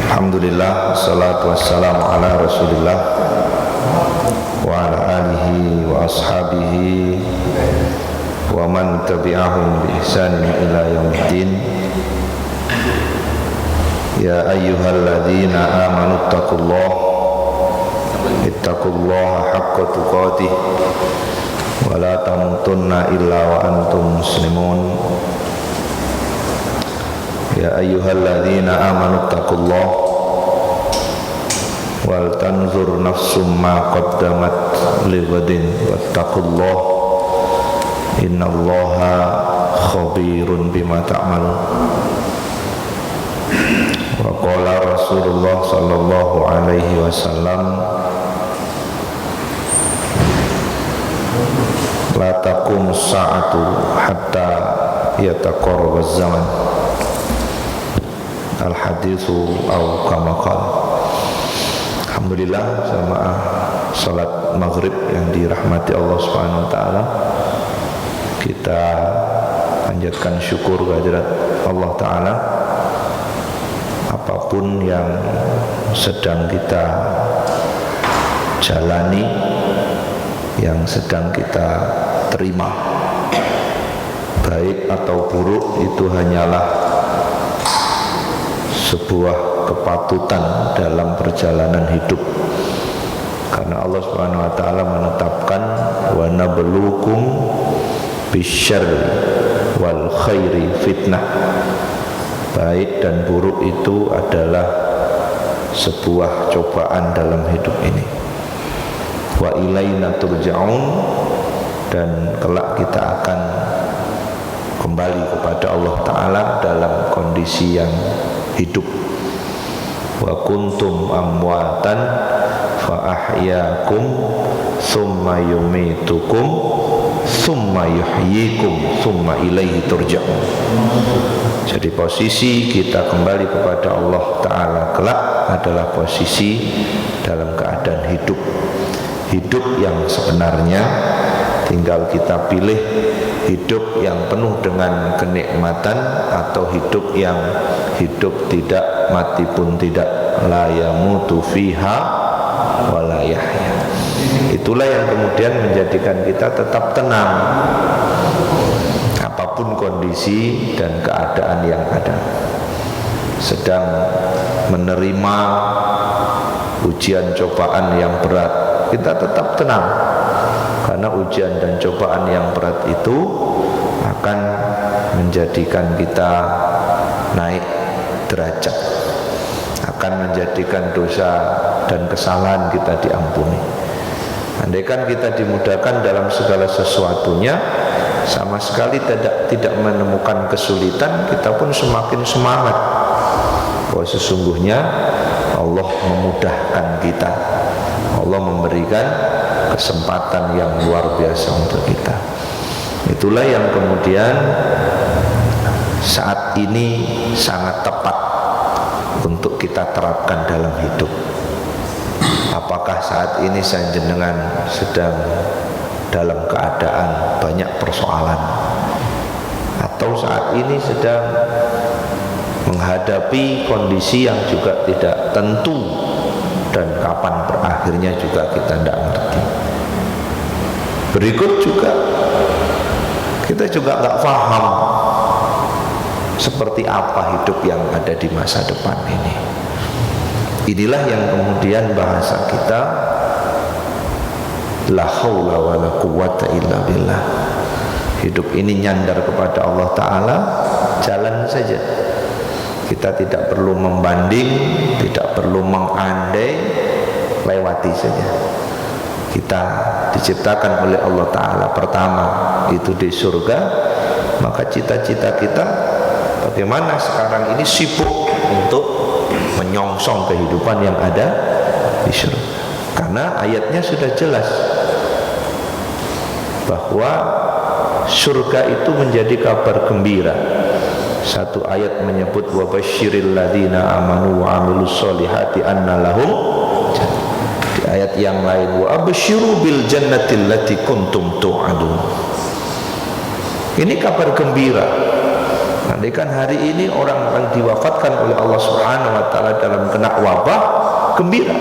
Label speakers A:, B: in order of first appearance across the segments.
A: Alhamdulillah, wassalatu wassalamu ala rasulillah wa ala alihi wa ashabihi wa man tabi'ahum bi ihsanin ila yaumiddin. Ya ayyuhalladzina amanu ittaqullaha haqqa tuqatih wa la tamutunna illa wa antum muslimun. Ya ayyuhalladzina amanu ittaqullaha wal tanzur nafsum ma qaddamat lighadin wattaqullaha innallaha khabirun bima ta'malun. Wa qala Rasulullah sallallahu alaihi wasallam, la taqumus sa'atu hatta yataqarrabaz zaman. Al haditsu au kama qala. Alhamdulillah, jamaah salat maghrib yang dirahmati Allah Subhanahu wa taala, kita panjatkan syukur kehadirat Allah taala. Apapun yang sedang kita jalani, yang sedang kita terima, baik atau buruk, itu hanyalah sebuah kepatutan dalam perjalanan hidup. Karena Allah Subhanahu wa taala menetapkan wa nabluukum bisyarri wal khairi fitnah. Baik dan buruk itu adalah sebuah cobaan dalam hidup ini. Wa ilaina turja'un, dan kelak kita akan kembali kepada Allah taala dalam kondisi yang hidup. Wa kuntum amwatan fa ahyaakum thumma yumitukum thumma yuhyikum thumma ilaihi turja'un. Jadi posisi kita kembali kepada Allah taala kelak adalah posisi dalam keadaan hidup. Hidup yang sebenarnya tinggal kita pilih, hidup yang penuh dengan kenikmatan atau hidup yang hidup tidak, mati pun tidak. La yamutu fiha wa la yahya. Itulah yang kemudian menjadikan kita tetap tenang apapun kondisi dan keadaan yang ada. Sedang menerima ujian cobaan yang berat, kita tetap tenang, karena ujian dan cobaan yang berat itu akan menjadikan kita naik derajat, akan menjadikan dosa dan kesalahan kita diampuni. Andaikan kita dimudahkan dalam segala sesuatunya, sama sekali tidak menemukan kesulitan, kita pun semakin semangat bahwa sesungguhnya Allah memudahkan kita, Allah memberikan kesempatan yang luar biasa untuk kita. Itulah yang kemudian saat ini sangat tepat untuk kita terapkan dalam hidup. Apakah saat ini saya jenengan sedang dalam keadaan banyak persoalan, atau saat ini sedang menghadapi kondisi yang juga tidak tentu dan kapan berakhirnya juga kita tidak ngerti. Berikut juga kita juga nggak paham seperti apa hidup yang ada di masa depan ini. Inilah yang kemudian bahasa kita la haula wala quwwata illa billah. Hidup ini nyandar kepada Allah taala, jalan saja. Kita tidak perlu membanding, tidak perlu mengandai, lewati saja. Kita diciptakan oleh Allah taala pertama itu di surga, maka cita-cita kita bagaimana sekarang ini sibuk untuk menyongsong kehidupan yang ada di surga. Karena ayatnya sudah jelas bahwa surga itu menjadi kabar gembira. Satu ayat menyebut wa basyiril ladzina amanu wa amilus solihati anna lahum. Di ayat yang lain wa absyiru bil jannati allati kuntum tu'adun. Ini kabar gembira Nanti kan hari ini orang yang diwafatkan oleh Allah Subhanahu wa taala dalam kena wabah, gembira.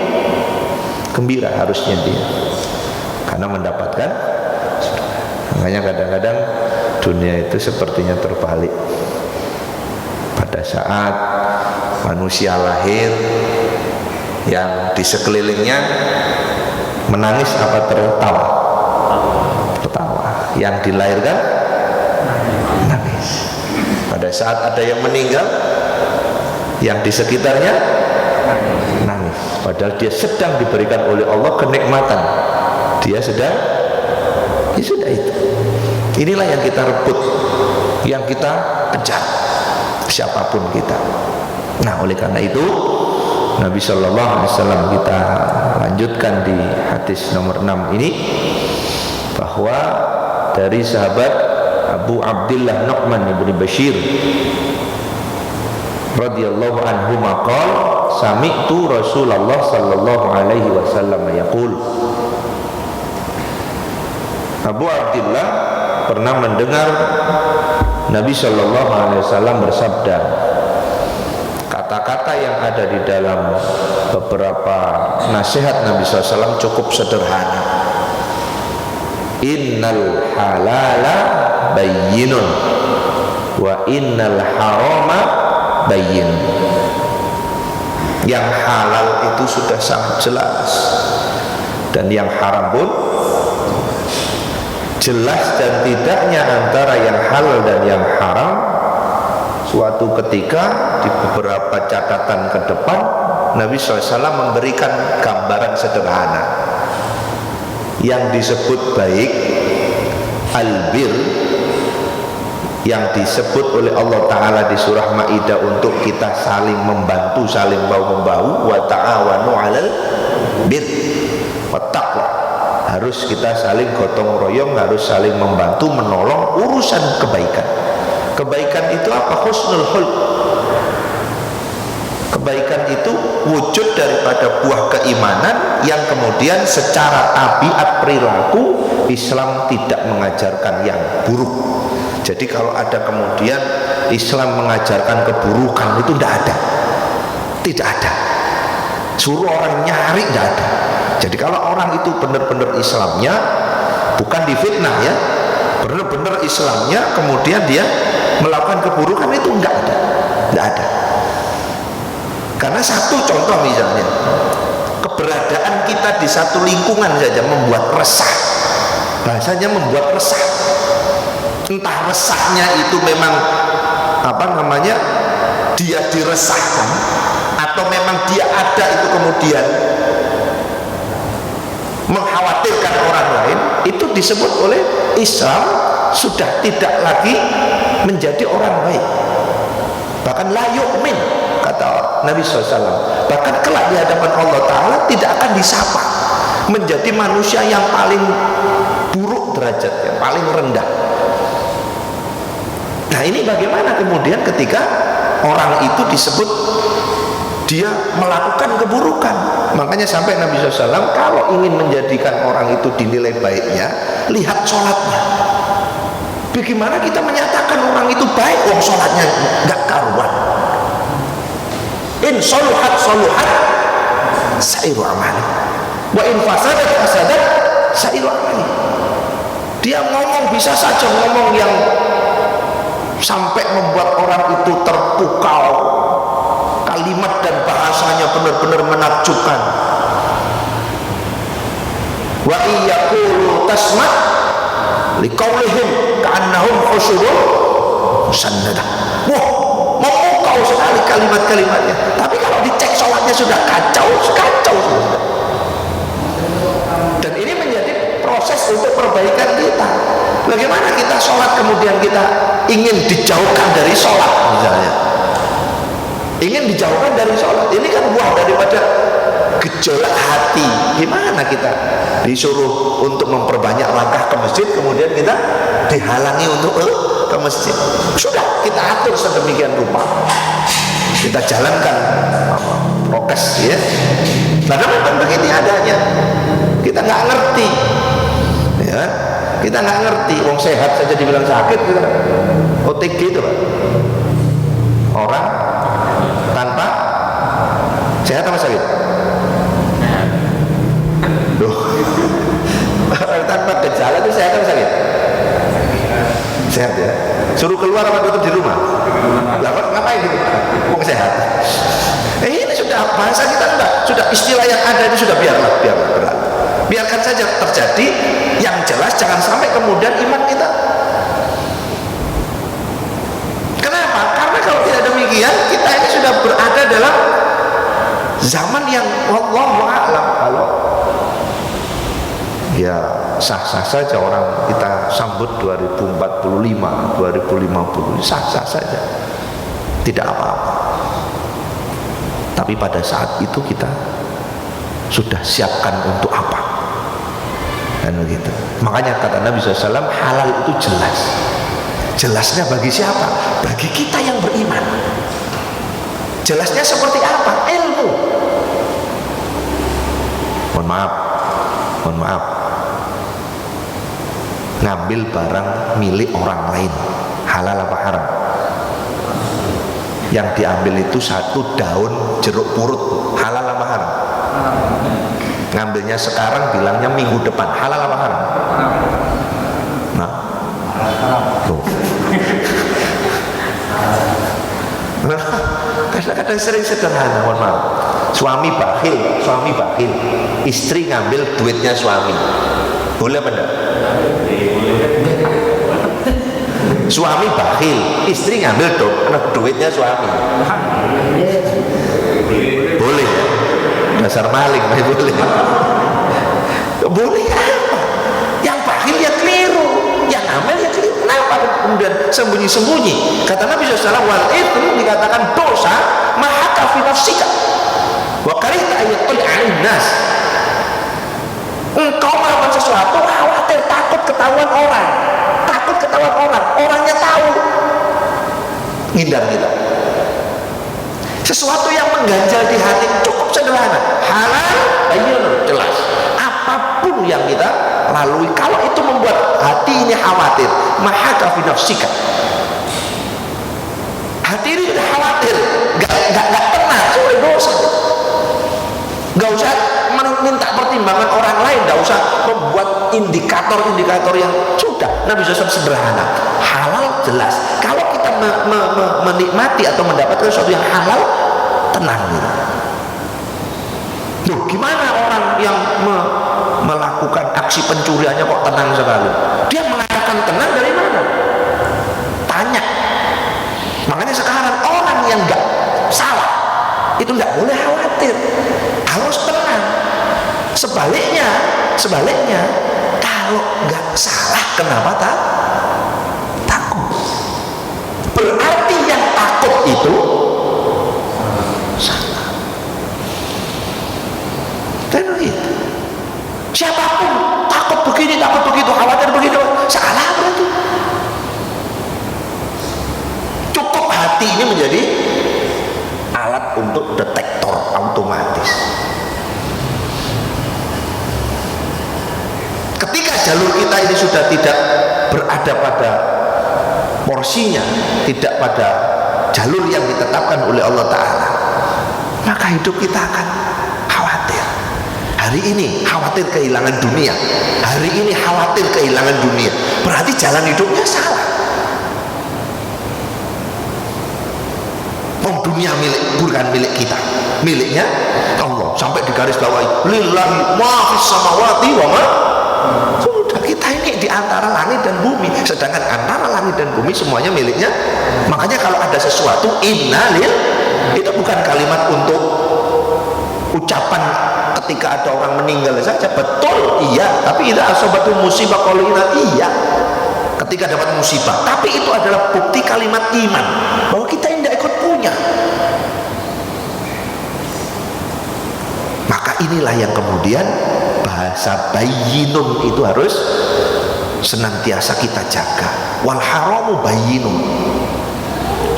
A: Gembira harusnya dia. Karena mendapatkan. Makanya kadang-kadang dunia itu sepertinya terbalik. Pada saat manusia lahir, yang di sekelilingnya menangis apa tertawa? Tertawa. Yang dilahirkan menangis. Pada saat ada yang meninggal, yang di sekitarnya nangis. Padahal dia sedang diberikan oleh Allah kenikmatan. Dia sedang, ya sudah itu. Inilah yang kita rebut, yang kita kejar, siapapun kita. Nah, oleh karena itu Nabi Shallallahu Alaihi Wasallam, kita lanjutkan di hadis nomor 6 ini, bahwa dari sahabat Abu Abdullah Nu'man ibn Bashir radhiyallahu anhu maqal sami'tu Rasulullah sallallahu alaihi wasallam yaqul. Abu Abdullah pernah mendengar Nabi sallallahu alaihi wasallam bersabda, kata-kata yang ada di dalam beberapa nasihat Nabi sallallahu alaihi wasallam cukup sederhana. Innal halala bayyinun wa innal harama bayyin. Yang halal itu sudah sangat jelas, dan yang haram pun jelas, dan tidaknya antara yang halal dan yang haram. Suatu ketika di beberapa catatan ke depan, Nabi SAW memberikan gambaran sederhana. Yang disebut baik, albir, yang disebut oleh Allah Ta'ala di surah Ma'idah untuk kita saling membantu, saling bahu-membahu, wa ta'awanu 'alal bir wa taqwa. Harus kita saling gotong royong, harus saling membantu, menolong urusan kebaikan. Kebaikan itu apa? Husnul khuluq. Kebaikan itu wujud daripada buah keimanan yang kemudian secara tabiat perilaku Islam tidak mengajarkan yang buruk. Jadi kalau ada kemudian Islam mengajarkan keburukan, itu tidak ada. Tidak ada. Suruh orang nyari, tidak ada. Jadi kalau orang itu benar-benar Islamnya, bukan difitnah ya, benar-benar Islamnya, kemudian dia melakukan keburukan, itu enggak ada. Tidak ada. Karena satu contoh misalnya, keberadaan kita di satu lingkungan saja membuat resah. Bahasanya membuat resah. Entah resahnya itu memang dia diresahkan, atau memang dia ada itu kemudian mengkhawatirkan orang lain, itu disebut oleh Islam sudah tidak lagi menjadi orang baik. Bahkan la yu'min, kata Nabi SAW, bahkan kelak di hadapan Allah Ta'ala tidak akan disapa menjadi manusia yang paling buruk derajatnya, paling rendah. Nah, ini bagaimana kemudian ketika orang itu disebut dia melakukan keburukan. Makanya sampai Nabi SAW kalau ingin menjadikan orang itu dinilai baiknya, lihat sholatnya. Bagaimana kita menyatakan orang itu baik, wong sholatnya nggak karuan. In soluhat sairu amali, wa in fasadat sairu amali. Dia ngomong bisa saja ngomong yang sampai membuat orang itu terpukau, kalimat dan bahasanya benar-benar menakjubkan. Wa iyaqulu tasma' liqaulihim ka'annahum khusyurun musannada. Wah, memukau sekali kalimat-kalimatnya. Tapi kalau dicek sholatnya sudah kacau. Dan ini menjadi proses untuk perbaikan kita. Bagaimana kita sholat kemudian kita ingin dijauhkan dari sholat misalnya, ingin dijauhkan dari sholat, ini kan buah daripada gejolak hati. Gimana kita disuruh untuk memperbanyak langkah ke masjid, kemudian kita dihalangi untuk ke masjid. Sudah kita atur sedemikian rupa, kita jalankan prokes ya. Nah, memang begini adanya, kita nggak ngerti ya. Kita nggak ngerti, wong sehat saja dibilang sakit, OTG itu Pak. orang tanpa sehat apa sakit? Loh, orang tanpa gejala itu sehat apa sakit? Sehat ya. Suruh keluar apa tutup di rumah? Lah ngapain gitu? Wong sehat. Ini sudah bahasa kita enggak, sudah istilah yang ada itu sudah biarlah berlalu. Biarkan saja terjadi, yang jelas jangan sampai kemudian iman kita. Kenapa? Karena kalau tidak demikian, kita ini sudah berada dalam zaman yang wallahu a'lam. Kalau ya sah-sah saja orang kita sambut 2045, 2050, sah-sah saja, tidak apa-apa. Tapi pada saat itu kita sudah siapkan untuk apa? Dan begitu. Makanya kata Nabi SAW, halal itu jelas. Jelasnya bagi siapa? Bagi kita yang beriman. Jelasnya seperti apa? Ilmu. Mohon maaf. Ngambil barang milik orang lain, halal apa haram? Yang diambil itu 1 daun jeruk purut, halal apa haram? Ngambilnya sekarang, bilangnya minggu depan, halal apa haram? Nah, tuh. Kadang-kadang sering sederhana, mohon maaf. Suami bakhil, istri ngambil duitnya suami, boleh apa enggak? Suami bakhil, istri ngambil duitnya suami, boleh? Dasar maling, boleh? Boleh apa? Yang bakhil ya keliru, yang amal ya keliru. Kenapa kemudian sembunyi-sembunyi? Kata Nabi SAW, wal itu dikatakan dosa mahaka fi nafsika wa karihta ayatul nas. Engkau melakukan sesuatu khawatir, takut ketahuan orang, orangnya tahu, ngindar kita. Sesuatu yang mengganjal di hati cukup sederhana, halal, ayo jelas. Apapun yang kita lalui, kalau itu membuat hati ini khawatir, mahaka fi nafsika, hati ini sudah khawatir, nggak tenang, soal dosa. Nggak usah minta pertimbangan orang lain, nggak usah membuat indikator-indikator yang sudah. Nabi SAW sederhana, halal jelas. Kalau kita menikmati atau mendapatkan sesuatu yang halal, tenang gitu. Loh, gimana orang yang melakukan aksi pencuriannya kok tenang sekali? Dia mengatakan tenang dari mana? Tanya. Makanya sekarang orang yang nggak salah itu nggak boleh khawatir, harus tenang. Sebaliknya, kalau nggak salah, kenapa takut? Berarti yang takut itu salah. Dan itu siapapun takut begini, takut begitu, khawatir begitu, salah berarti. Cukup hati ini menjadi alat untuk detektor otomatis. Ketika jalur kita ini sudah tidak berada pada porsinya, tidak pada jalur yang ditetapkan oleh Allah Ta'ala, maka hidup kita akan khawatir. Hari ini khawatir kehilangan dunia, hari ini khawatir kehilangan dunia, berarti jalan hidupnya salah. Dunia bukan milik kita, miliknya Allah. Sampai di garis bawahi, lillahi ma fis samawati wa ma. Sudah, kita ini di antara langit dan bumi, sedangkan antara langit dan bumi semuanya miliknya. Makanya kalau ada sesuatu innalil, itu bukan kalimat untuk ucapan ketika ada orang meninggal saja, betul iya, tapi itu asobatul musibah qalina, iya ketika dapat musibah, tapi itu adalah bukti kalimat iman bahwa kita tidak ikut punya. Maka inilah yang kemudian bahasa bayyinun itu harus senantiasa kita jaga. Wal haramu bayyinun.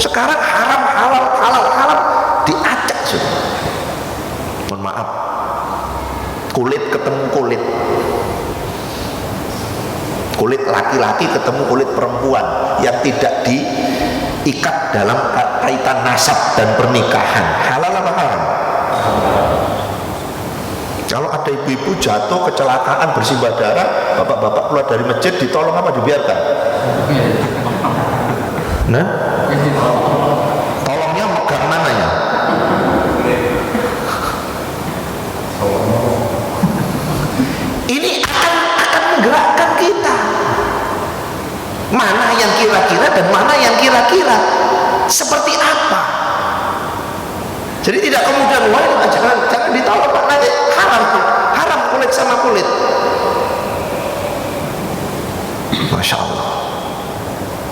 A: Sekarang haram halal diacak sudah. Mohon maaf, kulit ketemu kulit laki-laki ketemu kulit perempuan yang tidak diikat dalam kaitan nasab dan pernikahan, halal apa haram? Kalau ada ibu-ibu jatuh kecelakaan bersimbah darah, bapak-bapak keluar dari masjid ditolong apa dibiarkan? Nah, tolongnya megang mananya? Ini akan menggerakkan kita. Mana yang kira-kira dan mana yang kira-kira seperti apa. Jadi tidak kemudian wah jangan ditolong Pak, nanti haram kulit sama kulit. Masya Allah,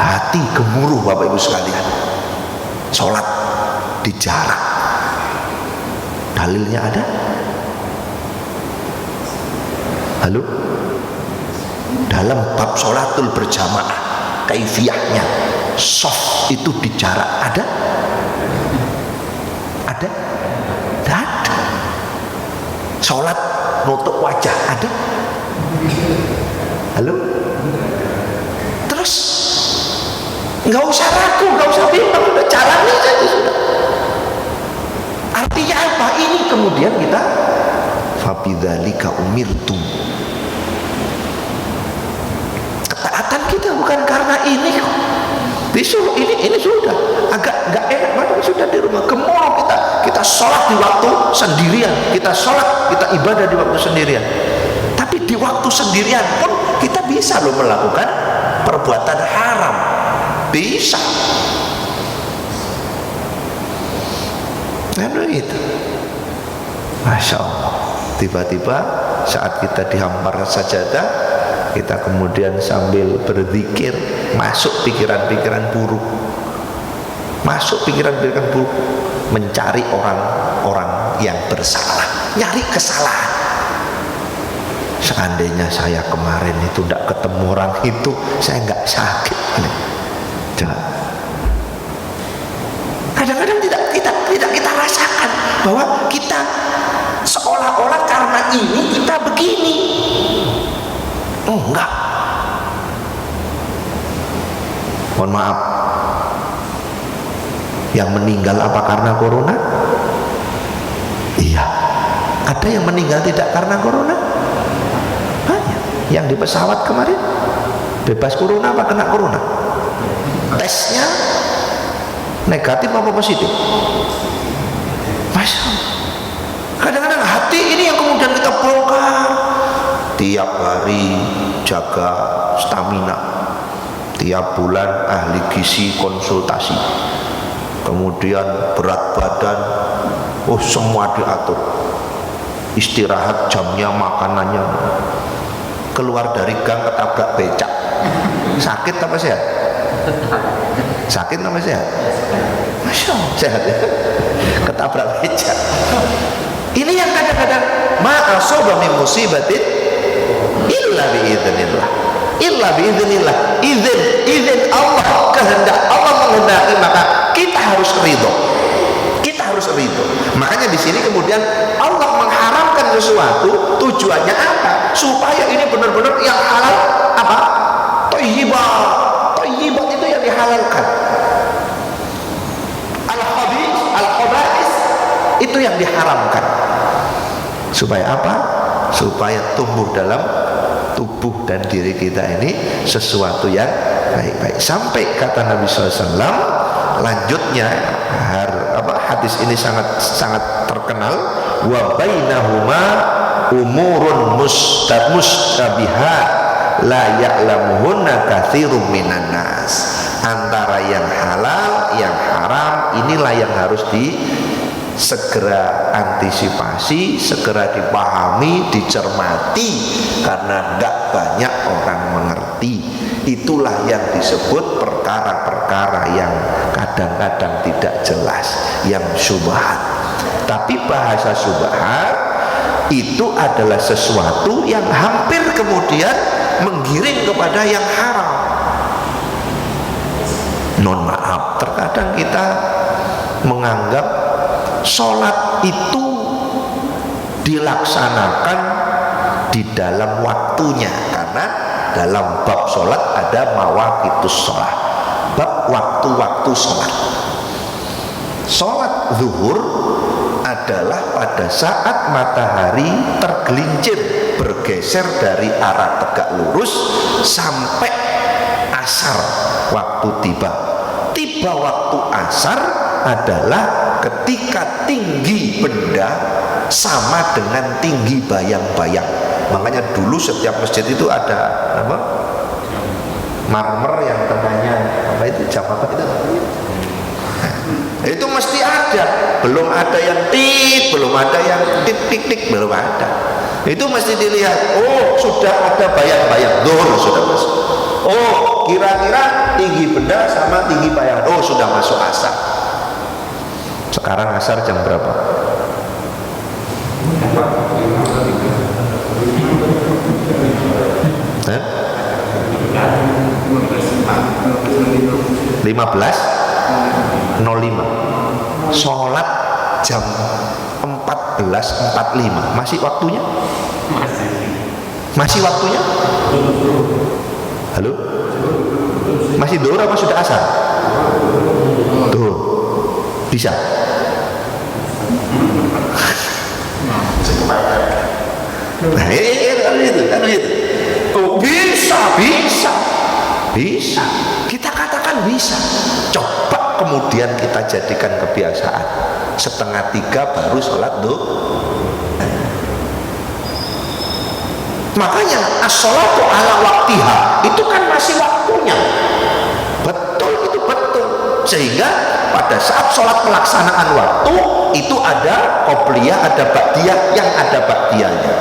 A: hati gemuruh Bapak Ibu sekalian. Sholat dijarak, dalilnya ada? Halo? Dalam bab sholatul berjamaah, kaifiyahnya soft itu dijarak, ada? Ada? Tidak ada. Sholat nutup wajah, ada? Halo? Terus nggak usah ragu, nggak usah bimbang, udah jalani saja sudah. Artinya apa? Ini kemudian kita fabidzalika umirtum. Ketaatan kita bukan karena ini kok. Besok ini sudah agak nggak enak badan sudah di rumah, gemuruh kita sholat di waktu sendirian, kita sholat, kita ibadah di waktu sendirian. Tapi di waktu sendirian pun kita bisa loh melakukan perbuatan haram, bisa. Nah itu, Masya Allah. Tiba-tiba saat kita dihampar sajadah, kita kemudian sambil berzikir, masuk pikiran-pikiran buruk, mencari orang-orang yang bersalah, nyari kesalahan. Seandainya saya kemarin itu tidak ketemu orang itu, saya nggak sakit. Kadang-kadang tidak kita rasakan bahwa kita seolah-olah karena ini kita begini. Oh enggak. Mohon maaf. Yang meninggal apa karena corona? Iya. Ada yang meninggal tidak karena corona? Banyak. Yang di pesawat kemarin bebas corona apa kena corona? Tesnya negatif apa positif? Masya Allah. Kadang-kadang hati ini yang kemudian kita bongkar. Tiap hari jaga stamina, tiap bulan ahli gizi konsultasi, kemudian berat badan, semua diatur, istirahat jamnya, makanannya. Keluar dari gang ketabrak becak, sakit apa sehat? Sakit apa sehat? Masya Allah, sehat ya. Ketabrak becak. Ini yang kadang-kadang ma'asoba min musibatin illa biiznillah. Izin Allah, kehendak Allah menghendaki, maka kita harus ridho. Makanya di sini kemudian Allah mengharamkan sesuatu, tujuannya apa? Supaya ini benar-benar yang halal apa? Thayyibat itu yang dihalalkan. Al-khaba'is itu yang diharamkan. Supaya apa? Supaya tumbuh dalam tubuh dan diri kita ini sesuatu yang baik-baik. Sampai kata Nabi SAW, lanjutnya hadis ini sangat terkenal, wa bainahuma umurun mustabihat la ya'lamuhunna katsirun minan nas. Antara yang halal, yang haram, inilah yang harus segera antisipasi, segera dipahami, dicermati, karena tidak banyak orang mengerti. Itulah yang disebut perkara-perkara yang kadang-kadang tidak jelas, yang syubhat. Tapi bahasa syubhat itu adalah sesuatu yang hampir kemudian menggiring kepada yang haram. Non maaf, terkadang kita menganggap sholat itu dilaksanakan di dalam waktunya, karena dalam bab sholat ada mawaqitus sholat, bab waktu-waktu sholat. Sholat zuhur adalah pada saat matahari tergelincir bergeser dari arah tegak lurus sampai asar waktu tiba. Tiba waktu asar adalah ketika tinggi benda sama dengan tinggi bayang-bayang. Makanya dulu setiap masjid itu ada apa? Marmer yang tengahnya apa itu, jam apa itu? Itu mesti ada. Belum ada yang tit, belum ada yang tik tik tik, belum ada. Itu mesti dilihat. Oh, sudah ada bayang-bayang. Sudah masuk. Oh, kira-kira tinggi benda sama tinggi bayang. Oh, sudah masuk asar. Sekarang asar jam berapa? Hah? 15.05. Sholat jam 14.45. Masih waktunya? Masih waktunya? Halo? Masih duhur apa sudah asar? Duhur. Bisa? Nah itu kan itu. Oh, bisa. Kita katakan bisa. Coba kemudian kita jadikan kebiasaan. 2:30 baru sholat Makanya as-sholatu ala waktiha itu kan masih waktunya. Betul, itu betul. Sehingga pada saat sholat pelaksanaan waktu itu ada qobliyah, ada ba'diyah, yang ada ba'diyahnya.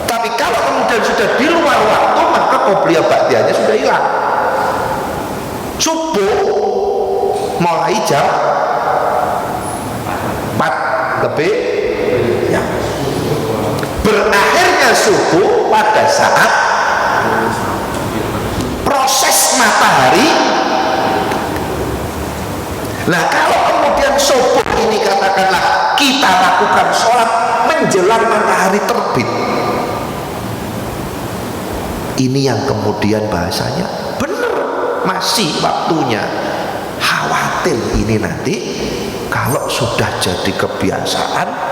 A: Tapi kalau kemudian sudah di luar waktu, maka qobliyah ba'diyahnya sudah hilang. Subuh mulai jam 4 lebih ya. Berakhirnya subuh pada saat proses matahari. Nah, kalau kemudian subuh ini katakanlah kita lakukan sholat menjelang matahari terbit, ini yang kemudian bahasanya benar, masih waktunya. Khawatir ini nanti kalau sudah jadi kebiasaan.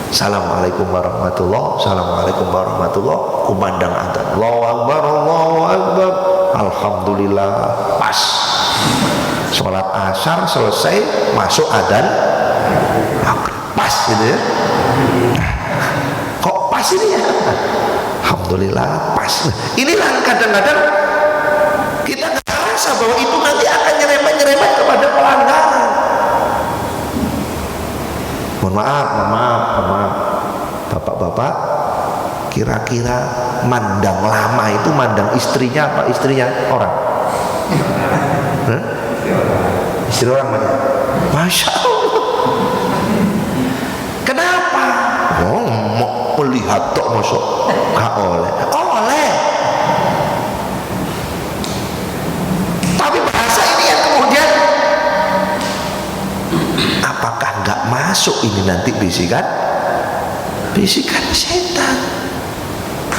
A: Assalamualaikum warahmatullahi, assalamualaikum warahmatullahi, kumandang adzan, Allahu Akbar, Allahu Akbar, alhamdulillah, pas sholat asar selesai, masuk adzan pas gitu ya. Kok pas ini ya? Alhamdulillah pas. Inilah kadang-kadang kita nggak rasa bahwa itu nanti akan nyerempet kepada pelanggaran. Mohon maaf, bapak-bapak, kira-kira mandang lama itu mandang istrinya apa istrinya orang? Hah? Istri orang mana? Masya Allah. Kenapa? Oh, mau melihat tok masuk gak oleh. Oleh. Tapi bahasa ini yang kemudian apakah nggak masuk ini nanti bisikan setan.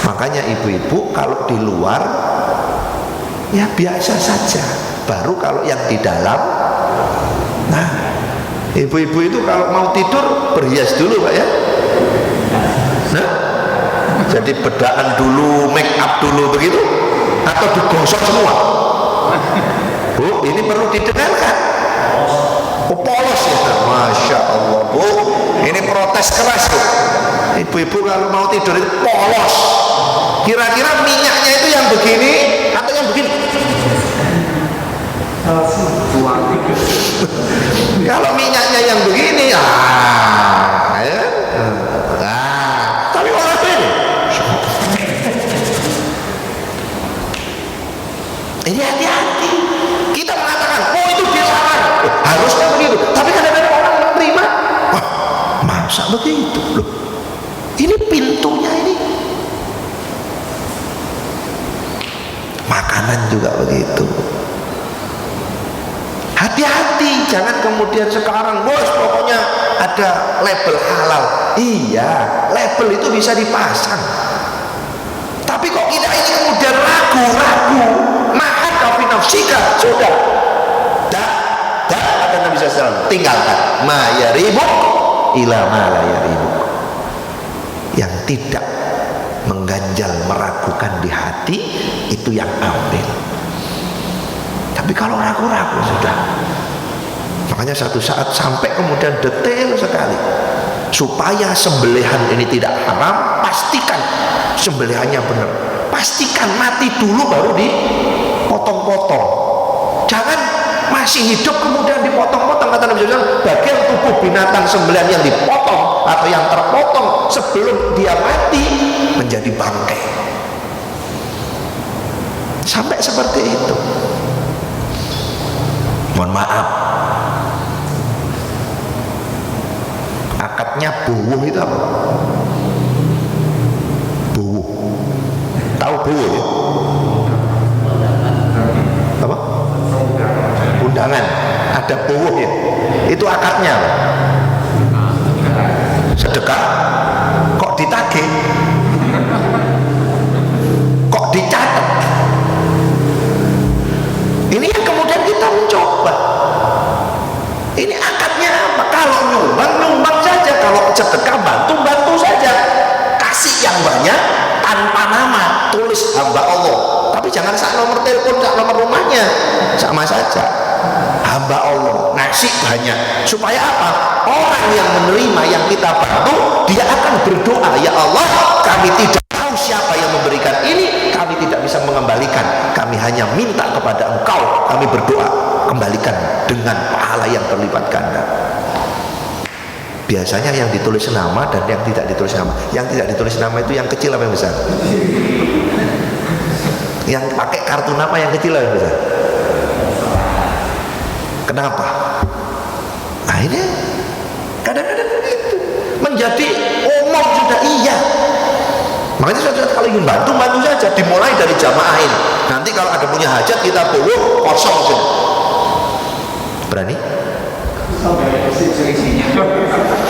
A: Makanya ibu-ibu kalau di luar ya biasa saja, baru kalau yang di dalam. Nah, ibu-ibu itu kalau mau tidur berhias dulu Pak ya. Nah, jadi bedaan dulu, make up dulu begitu, atau digosok semua? Bu, ini perlu didengarkan. Oh, polos ya, Masya Allah Bu, ini protes keras Bu. Ibu-ibu kalau mau tidur itu polos. Kira-kira minyaknya itu yang begini atau yang begini? Kalau minyaknya yang begini, ya. Tapi orang ini, ini hati-hati. Kita mengatakan, oh itu dilarang, harusnya begitu. Tapi kadang-kadang orang menerima, wah, masa begitu loh? Ini pintunya ini. Makanan juga begitu. Hati-hati, jangan kemudian sekarang bos pokoknya ada label halal. Iya, label itu bisa dipasang. Tapi kok kita ini kemudian ragu, makan tapi nafsika sudah. SAW, tinggalkan ma yaribuk ila ma la yaribuk, yang tidak mengganjal meragukan di hati itu yang ambil. Tapi kalau ragu-ragu sudah. Makanya satu saat sampai kemudian detail sekali, supaya sembelihan ini tidak haram, pastikan sembelihannya benar, pastikan mati dulu baru dipotong-potong. Jangan masih hidup kemudian dipotong-potong. Kata Nabi SAW, bagian tubuh binatang sembelihan yang dipotong atau yang terpotong sebelum dia mati menjadi bangkai. Sampai seperti itu. Mohon maaf, akadnya buwuh itu apa? Buwuh, tahu buwuh ya? Apa? Undangan, ada buwuh ya? Itu akadnya apa? Sedekah. Kok ditagih? Kok dicatat? Ini yang kemudian kita mencoba. Ini akadnya apa? Kalau nyumbang saja, kalau sedekah bantu saja, kasih yang banyak tanpa nama, tulis hamba Allah, tapi jangan sak nomor telepon, sak nomor rumahnya, sama saja hamba Allah, ngasih banyak, supaya apa? Orang yang menerima yang kita bantu, dia akan berdoa, ya Allah, kami tidak tahu siapa yang memberikan ini, kami tidak bisa mengembalikan, kami hanya minta kepada Engkau, kami berdoa, kembalikan dengan pahala yang berlipat ganda. Biasanya yang ditulis nama dan yang tidak ditulis nama. Yang tidak ditulis nama itu yang kecil apa yang besar? Yang pakai kartu nama yang kecil apa yang besar? Kenapa? Nah ini kadang-kadang begitu, menjadi umum sudah. Iya, makanya saudara kalau ingin bantu saja, dimulai dari jamaah ini. Nanti kalau ada punya hajat kita bawa kosong sudah. Berani?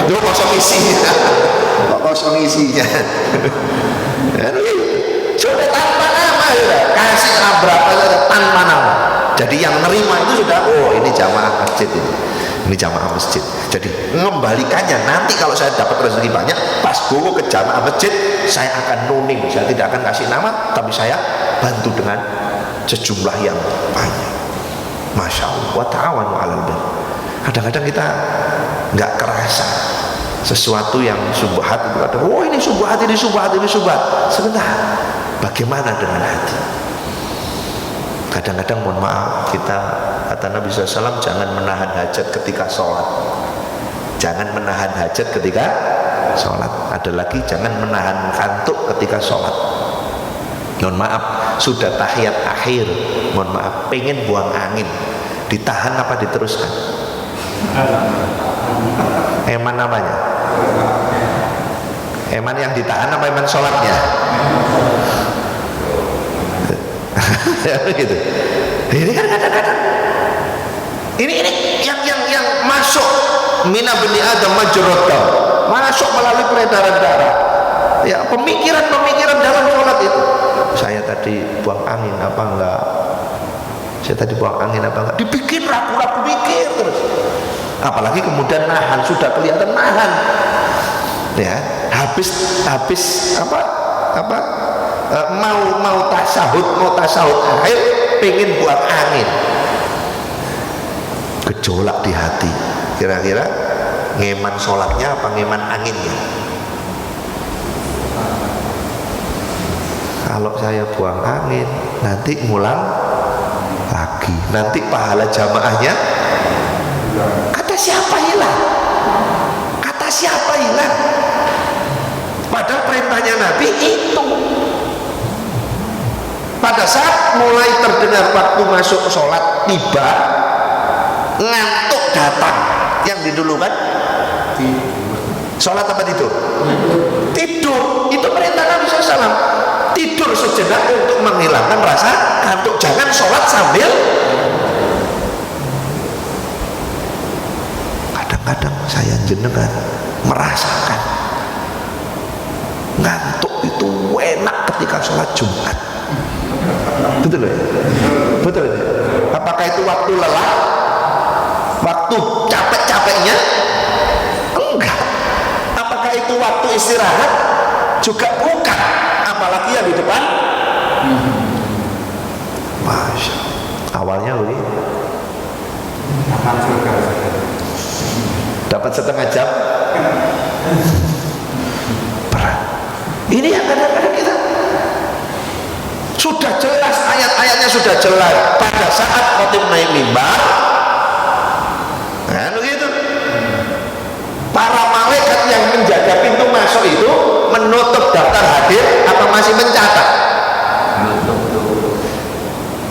A: Itu kosong isinya. Kosong isinya. Sudah tanpa nama sudah. Kasih berapa saja tanpa nama. Jadi yang nerima itu sudah, oh ini jamaah masjid ini. Ini jamaah masjid. Jadi mengembalikannya nanti kalau saya dapat rezeki banyak, pas bawa ke jamaah masjid, saya akan nuning. Saya tidak akan kasih nama, tapi saya bantu dengan sejumlah yang banyak. Masya Allah. Wa ta'awanu 'alal birr. Kadang-kadang kita nggak kerasa sesuatu yang subhat itu ada. Oh ini subhat, ini subhat, ini subhat. Sebentar, bagaimana dengan hati? Kadang-kadang mohon maaf, kita kata Nabi SAW, jangan menahan hajat ketika sholat. Jangan menahan hajat ketika sholat. Ada lagi, jangan menahan kantuk ketika sholat. Mohon maaf, sudah tahiyat akhir, mohon maaf, pengen buang angin, ditahan apa diteruskan? Eman namanya? Eman yang ditahan apa eman sholatnya? Gitu. Ini kan kadang-kadang ini yang masuk mina bani adam majrad dam, masuk melalui peredaran darah. Ya, pemikiran dalam sholat itu. Saya tadi buang angin apa enggak? Saya tadi buang angin apa enggak? Dibikin ragu-ragu, pikir terus. Apalagi kemudian nahan, sudah kelihatan nahan. Ya, habis mau tasahud akhir, pengen buang angin. Gejolak di hati. Kira-kira ngeman sholatnya apa ngeman anginnya? Kalau saya buang angin, nanti ngulang lagi, nanti pahala jamaahnya kata siapa hilang? Kata siapa hilang? Padahal perintahnya Nabi itu. Pada saat mulai terdengar waktu masuk sholat tiba, ngantuk datang. Yang didulukan sholat apa tidur? Tidur. Itu perintah Nabi SAW. Tidur sejenak untuk menghilangkan rasa kantuk. Jangan sholat sambil. Kadang-kadang saya jenengan merasakan ngantuk itu enak ketika sholat Jumat. Betul ya? Betul ya? Apakah itu waktu lelah? Waktu capek-capeknya? Enggak. Apakah itu waktu istirahat? Juga bukan. Apalagi yang di depan. Masya Allah. Awalnya begitu. Dapat setengah jam. Berat. Ini yang kadang-kadang kita sudah jelas, ayat-ayatnya sudah jelas. Pada saat khotib naik mimbar, nah begitu, para malaikat yang menjaga pintu masuk itu menutup daftar hadir apa masih mencatat?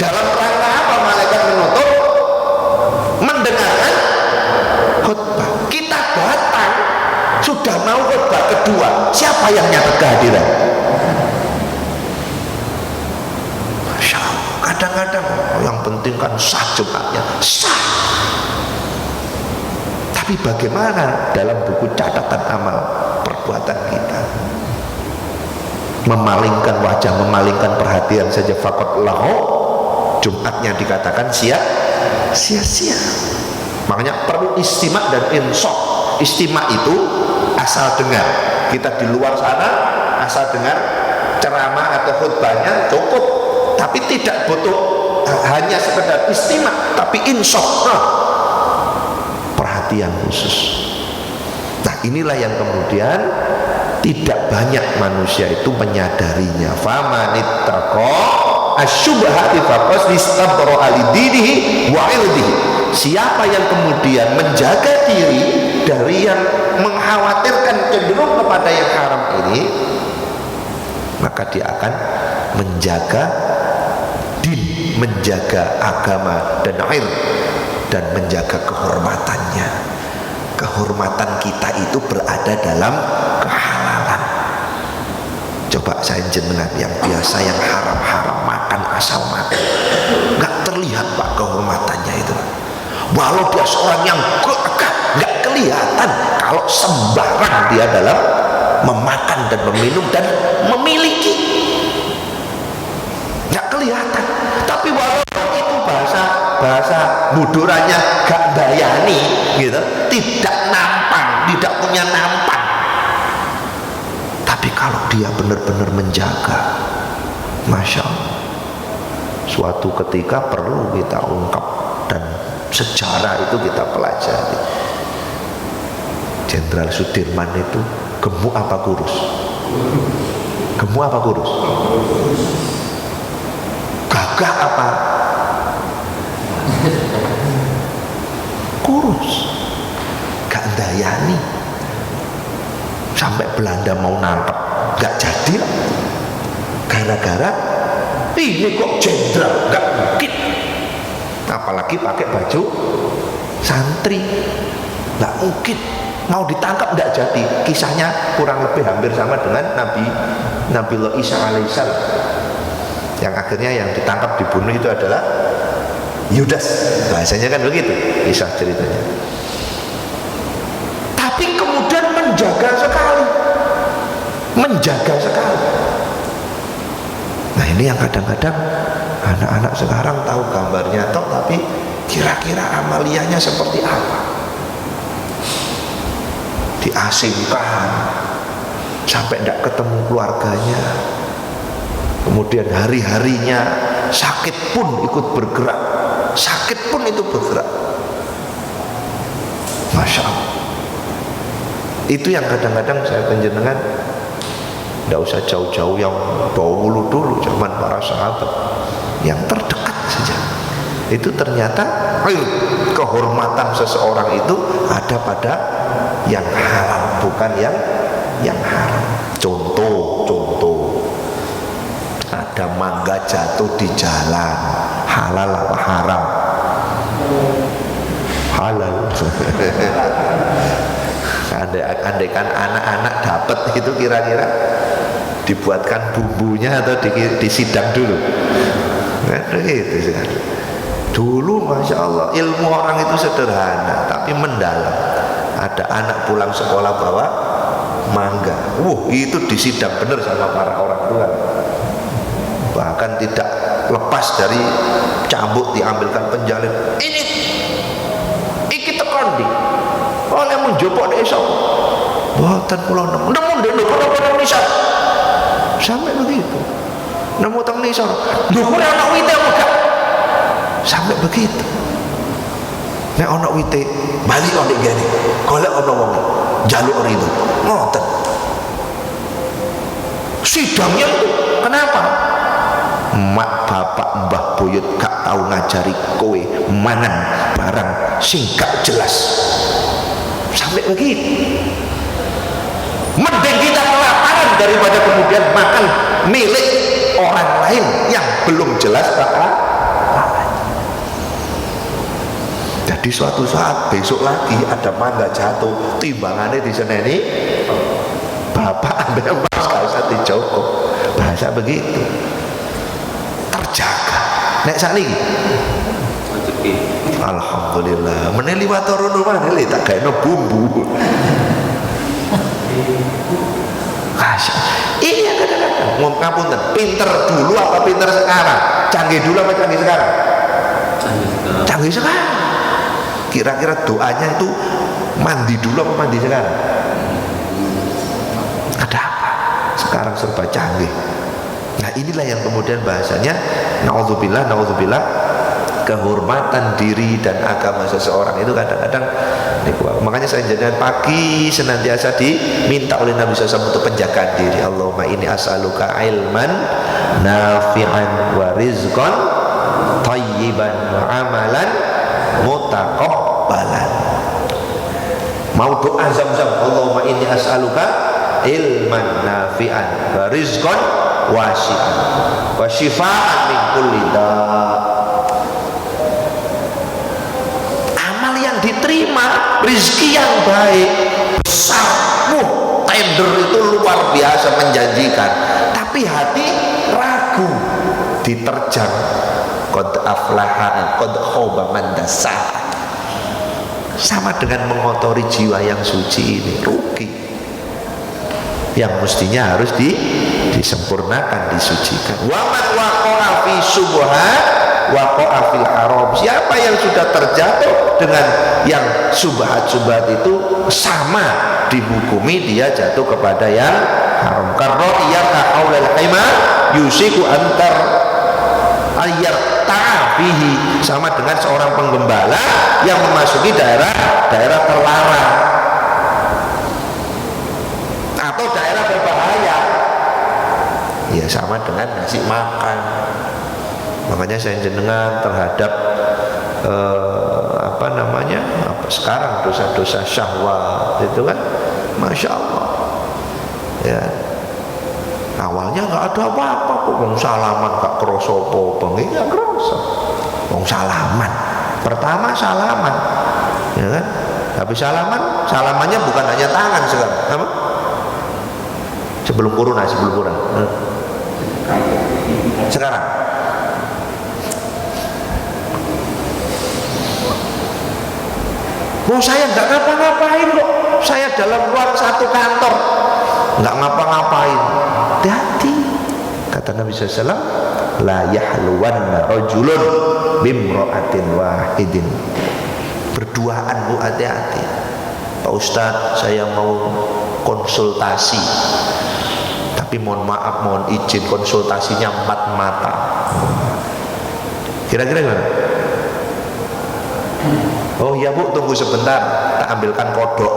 A: Dalam rangka apa malaikat menutup? Mendengarkan khutbah. Kita datang sudah mau khutbah kedua, siapa yang nyatat kehadiran? Masya Allah. Kadang-kadang yang penting kan sah Jumatnya, sah. Tapi bagaimana dalam buku catatan amal perbuatan kita? Memalingkan wajah, memalingkan perhatian saja, faqat lahu, Jumatnya dikatakan sia-sia. Makanya perlu istimak dan insaf. Istimak itu asal dengar. Kita di luar sana asal dengar ceramah atau khutbahnya cukup, tapi tidak butuh hanya sekedar istimak, tapi insaf, perhatian khusus. Nah inilah yang kemudian tidak banyak manusia itu menyadarinya. Famanittaqa asyubhati faqad istabra alidinihi wa irdihi. Siapa yang kemudian menjaga diri dari yang mengkhawatirkan cenderung kepada yang haram ini, maka dia akan menjaga din, menjaga agama dan air, dan menjaga kehormatannya. Kehormatan kita itu berada dalam kehalalan. Coba saya jenengan yang biasa yang haram-haram makan asal makan, nggak terlihat Pak kehormatannya itu. Walau dia seorang yang gagah, nggak kelihatan kalau sembarang dia dalam memakan dan meminum dan memiliki, nggak kelihatan. Tapi walaupun itu bahasa budurannya gak bayani gitu, tidak nampang, tidak punya nampang. Tapi kalau dia benar-benar menjaga, Masya Allah, suatu ketika perlu kita ungkap dan sejarah itu kita pelajari. Jenderal Sudirman itu gemuk apa kurus? Gemuk apa kurus? Gagah apa kurus? Gak dayani. Sampai Belanda mau nangkep gak jadi lah. Gara-gara ini kok jenderal, gak mungkin. Apalagi pakai baju santri, nggak mungkin. Mau ditangkap nggak jadi. Kisahnya kurang lebih hampir sama dengan Nabi Isa alaihissalam, yang akhirnya yang ditangkap dibunuh itu adalah Yudas. Bahasanya kan begitu kisah ceritanya. Tapi kemudian menjaga sekali. Nah ini yang kadang-kadang anak-anak sekarang tahu gambarnya toh, tapi kira-kira amaliyahnya seperti apa? Diasingkan sampai tidak ketemu keluarganya, kemudian hari-harinya sakit pun ikut bergerak, sakit pun itu bergerak. Masya Allah. Itu yang kadang-kadang saya penjenengan tidak usah jauh-jauh yang bau mulut dulu, zaman para sahabat yang terdekat saja. Itu ternyata kehormatan seseorang itu ada pada yang halal, bukan yang haram. Contoh, ada mangga jatuh di jalan, halal apa haram? Halal. Andaikan anak-anak dapat itu kira-kira dibuatkan bumbunya atau disidang dulu. Itu dulu Masya Allah ilmu orang itu sederhana tapi mendalam. Ada anak pulang sekolah bawa mangga, itu disidang benar sama para orang tua, bahkan tidak lepas dari cambuk diambilkan penjalin. Ini ngendi? Oleh menjopok nek iso. Mboten kula nemu ndek napa nisa. Sampai begitu. Nemu teng nisa. Ndukur ana wite apa gak? Sampai begitu. Nek ana wite, bali kok ndek ngene. Golek ana wong njaluk rido. Ngoten. Sidangnya itu kenapa? Mak bapak mbah buyut gak tau ngajari kowe mangan barang sing gak jelas. Sampai begitu. Mending kita kelaparan daripada kemudian makan milik orang lain yang belum jelas bakal. Jadi suatu saat besok lagi ada mangga jatuh, timbangannya diseneni bapak ambil emas gak usah dijoko. Bahasa begitu. Terjaga. Nek sakniki alhamdulillah meneli watorunu maneli tak gaeno bumbu. Ini yang kadang-kadang ngapunten, pinter dulu apa pinter sekarang? Canggih dulu apa canggih sekarang? Canggih sekarang. Kira-kira doanya itu mandi dulu apa mandi sekarang? Ada apa? Sekarang serba canggih. Nah inilah yang kemudian bahasanya naudzubillah kehormatan diri dan agama seseorang itu kadang-kadang makanya saya jangan pagi senantiasa diminta oleh Nabi SAW untuk penjagaan diri. Allahumma inni as'aluka ilman nafi'an wa rizqan thayyiban wa amalan mutaqabbalan. Mau doa Zam-Zam, Allahumma inni as'aluka ilman nafi'an wa rizqan wasi'an wa shifaan min kulli da'. Diterima, rizki yang baik besar, tender itu luar biasa menjanjikan, tapi hati ragu, diterjang. Qad aflaha qad khaba man dassaha. Sama dengan mengotori jiwa yang suci ini, rugi. Yang mestinya harus disempurnakan, disucikan. Wa man waqa'a fi subhat waqa'a fil haram. Siapa yang sudah terjatuh dengan yang subhat-subhat itu sama dihukumi dia jatuh kepada yang haram. Karena ia haulal hima yusiku antar ayat ta'fihi, sama dengan seorang penggembala yang memasuki daerah terlarang atau daerah berbahaya. Ya sama dengan ngasih makan. Makanya saya jenengan terhadap sekarang dosa-dosa syahwat itu kan, masya Allah ya, awalnya nggak ada apa-apa kok, wong salaman gak kroso apa, nggak kroso, wong salaman pertama salaman ya kan, tapi salamannya bukan hanya tangan sekarang, apa? sebelum corona sekarang saya nggak ngapa-ngapain kok, saya dalam ruang satu kantor nggak ngapa-ngapain. Hati-hati, kata Nabi SAW, la yahluwanna rajulun bimra'atin wahidin. Berduaan bu, hati-hati. Pak Ustadz, saya mau konsultasi, tapi mohon maaf, mohon izin, konsultasinya 4 mata. Kira-kira gimana? Oh iya bu, tunggu sebentar, tak ambilkan kodok.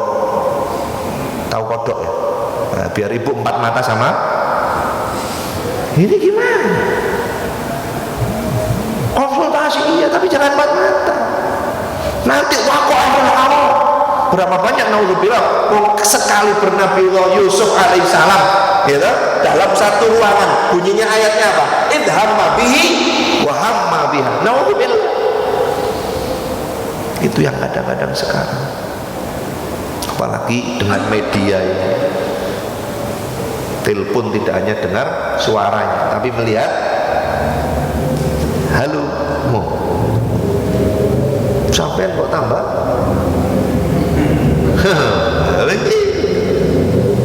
A: Tahu kodok ya? Nah, biar ibu 4 mata sama. Ini gimana? Konsultasi iya, tapi jangan 4 mata. Nanti awal. Berapa banyak naudzubillah sekali bernabiullah Yusuf alaihissalam, gitu, dalam satu ruangan. Bunyinya ayatnya apa? Idhamma bihi wa hamma biha. Naudzubillah. Itu yang kadang-kadang sekarang, apalagi dengan media ini, telepon tidak hanya dengar suaranya tapi melihat. Halo, mau sampean kok tambah?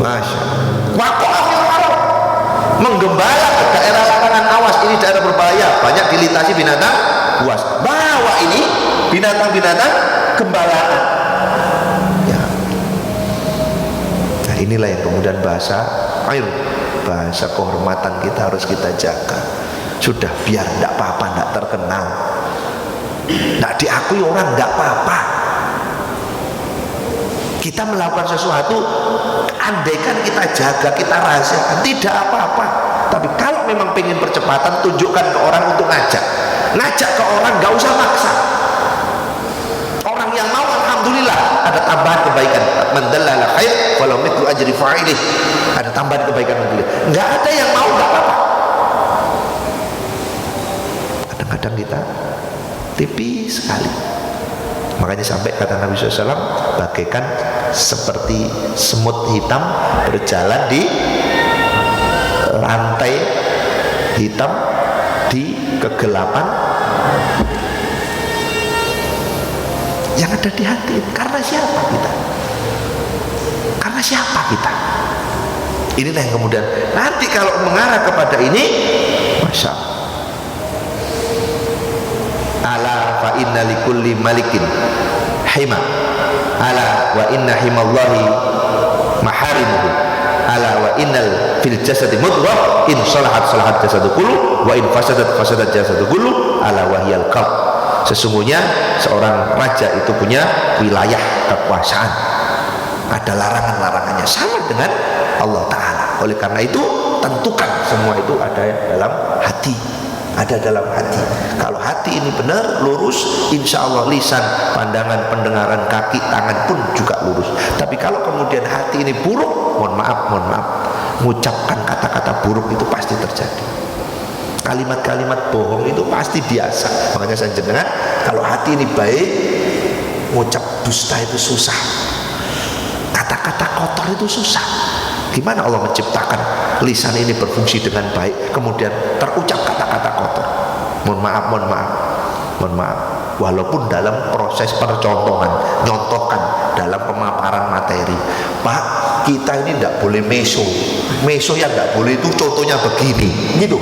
A: Masya Allah. Menggembala ke daerah larangan, awas ini daerah berbahaya, banyak dilintasi binatang buas. Bawa ini binatang-binatang gembalaan, Inilah yang kemudian bahasa bahasa kehormatan kita harus kita jaga. Sudah, biar tidak apa-apa, tidak terkenal, tidak diakui orang, tidak apa-apa. Kita melakukan sesuatu, andaikan kita jaga, kita rahasiakan, tidak apa-apa. Tapi kalau memang pengen percepatan, tunjukkan ke orang untuk ngajak ke orang, gak usah maksa. Orang yang mau, alhamdulillah, ada tambahan kebaikan. Man dallala khair walau mithlu ajri fa'ilih. Ada tambahan kebaikan, alhamdulillah. Gak ada yang mau, gak apa-apa. Kadang-kadang kita tipis sekali. Makanya sampai kata Nabi SAW, bagaikan seperti semut hitam berjalan di lantai hitam di kegelapan yang ada di hati. Karena siapa kita? Karena siapa kita? Inilah yang kemudian nanti kalau mengarah kepada ini, masya Allah. Ala fa inna likulli malikin hima, ala wa inna himallahi maharimuhu, ala wa innal fil jasadi mudghah in salahat salahat jasadu kullu wa in fasadat fasadat jasadu kullu, ala wahiyal qalb. Sesungguhnya seorang raja itu punya wilayah kekuasaan, ada larangan-larangannya, sama dengan Allah Ta'ala. Oleh karena itu tentukan semua itu ada dalam hati, ada dalam hati. Kalau hati ini benar, lurus, insya Allah lisan, pandangan, pendengaran, kaki, tangan pun juga lurus. Tapi kalau kemudian hati ini buruk, mohon maaf, mengucapkan kata-kata buruk itu pasti terjadi. Kalimat-kalimat bohong itu pasti biasa. Makanya saya jenengan, kalau hati ini baik, ngucap dusta itu susah, kata-kata kotor itu susah. Gimana Allah menciptakan lisan ini berfungsi dengan baik, kemudian terucap kata-kata kotor? Mohon maaf. Walaupun dalam proses percontohan, nyontohkan dalam pemaparan materi, Pak, kita ini tidak boleh meso yang tidak boleh itu contohnya begini, gitu.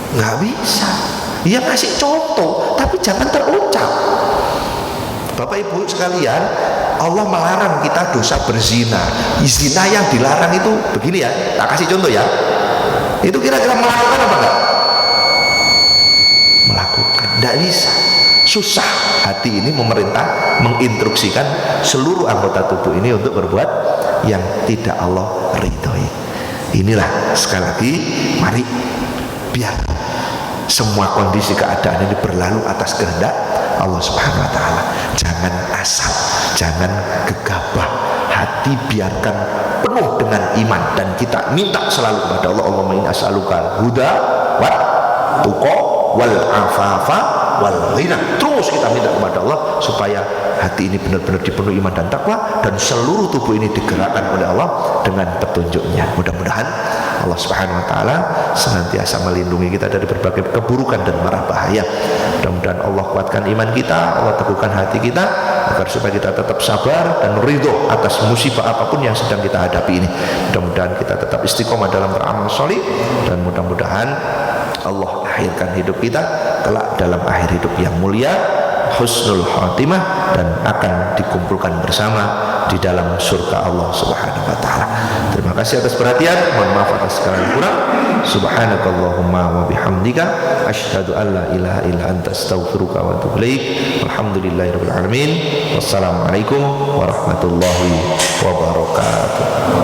A: Nggak bisa. Dia ngasih contoh, tapi jangan terucap. Bapak Ibu sekalian, Allah melarang kita dosa berzina. Zina yang dilarang itu begini ya, tak kasih contoh ya. Itu kira-kira melakukan apa enggak? Melakukan, tidak bisa. Susah hati ini memerintah, menginstruksikan seluruh anggota tubuh ini untuk berbuat yang tidak Allah ridhoi. Inilah sekali lagi, mari biar semua kondisi keadaan ini berlalu atas kehendak Allah Subhanahu wa Ta'ala. Jangan asal, jangan gegabah. Hati biarkan penuh dengan iman, dan kita minta selalu kepada Allah, Allahumma inni as'aluka huda wa tuqa wal afafa wal ghina. Terus kita minta kepada Allah supaya hati ini benar-benar dipenuhi iman dan takwa, dan seluruh tubuh ini digerakkan oleh Allah dengan petunjuknya. Mudah-mudahan Allah Subhanahu wa Ta'ala senantiasa melindungi kita dari berbagai keburukan dan mara bahaya. Mudah-mudahan Allah kuatkan iman kita, Allah teguhkan hati kita, agar supaya kita tetap sabar dan ridho atas musibah apapun yang sedang kita hadapi ini. Mudah-mudahan kita tetap istiqomah dalam beramal soleh, dan mudah-mudahan Allah akhirkan hidup kita kelak dalam akhir hidup yang mulia, husnul khatimah, dan akan dikumpulkan bersama di dalam surga Allah Subhanahu wa Ta'ala. Terima kasih atas perhatian, mohon maaf atas segala yang kurang. Subhanakallahumma wa bihamdika asyhadu an la ilaha illa anta astaghfiruka wa atubu ilaik. Alhamdulillahirabbil alamin. Wassalamualaikum warahmatullahi wabarakatuh.